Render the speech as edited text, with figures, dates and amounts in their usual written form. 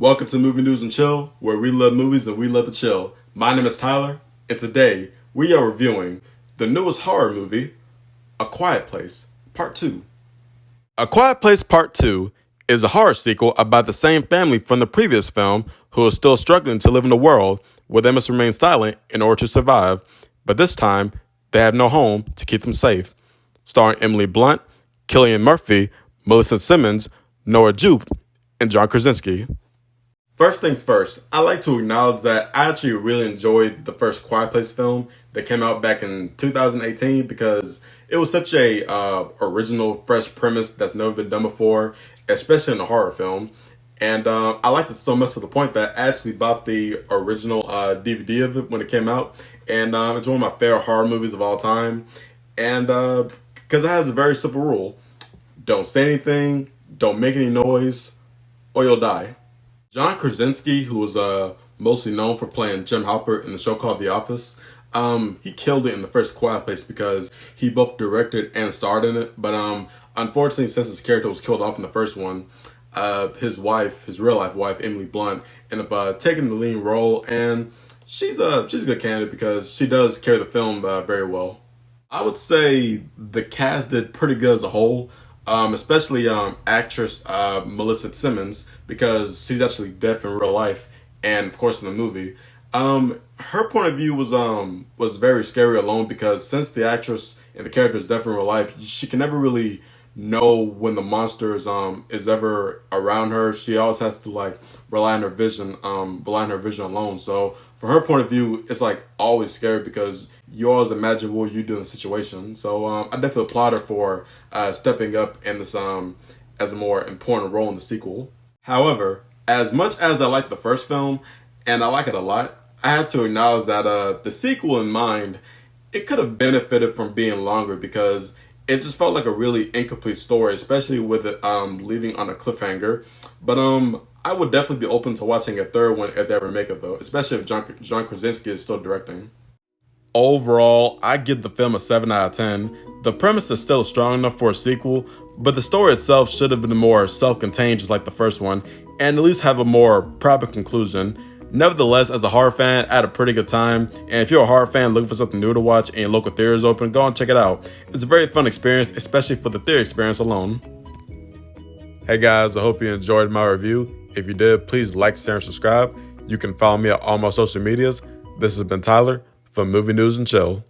Welcome to Movie News and Chill, where we love movies and we love to chill. My name is Tyler, and today we are reviewing the newest horror movie, A Quiet Place Part 2. A Quiet Place Part 2 is a horror sequel about the same family from the previous film who is still struggling to live in a world where they must remain silent in order to survive, but this time they have no home to keep them safe. Starring Emily Blunt, Cillian Murphy, Melissa Simmons, Nora Jupe, and John Krasinski. First things first, I like to acknowledge that I actually really enjoyed the first Quiet Place film that came out back in 2018 because it was such a original, fresh premise that's never been done before, especially in a horror film. And I liked it so much to the point that I actually bought the original DVD of it when it came out. And it's one of my favorite horror movies of all time. And because it has a very simple rule. Don't say anything, don't make any noise, or you'll die. John Krasinski, who was mostly known for playing Jim Halpert in the show called The Office, he killed it in the first Quiet Place because he both directed and starred in it. But unfortunately, since his character was killed off in the first one, his wife, his real life wife, Emily Blunt, ended up taking the lead role, and she's a good candidate because she does carry the film very well. I would say the cast did pretty good as a whole. Especially actress Melissa Simmons, because she's actually deaf in real life and of course in the movie. Her point of view was very scary alone because since the actress and the character is deaf in real life, she can never really know when the monster is ever around her. She always has to rely on her vision alone. So from her point of view, it's always scary because you always imagine what you do in the situation. So I definitely applaud her for stepping up in this as a more important role in the sequel. However, as much as I like the first film, and I like it a lot, I have to acknowledge that the sequel in mind, it could have benefited from being longer because it just felt like a really incomplete story, especially with it leaving on a cliffhanger. But I would definitely be open to watching a third one if they ever make it though, especially if John Krasinski is still directing. Overall, I give the film a 7 out of 10. The premise is still strong enough for a sequel, but the story itself should have been more self-contained just like the first one, and at least have a more proper conclusion. Nevertheless, as a horror fan, I had a pretty good time, and if you're a horror fan looking for something new to watch and your local theater is open, go and check it out. It's a very fun experience, especially for the theater experience alone. Hey guys, I hope you enjoyed my review. If you did, please like, share, and subscribe. You can follow me on all my social medias. This has been Tyler from Movie News and Chill.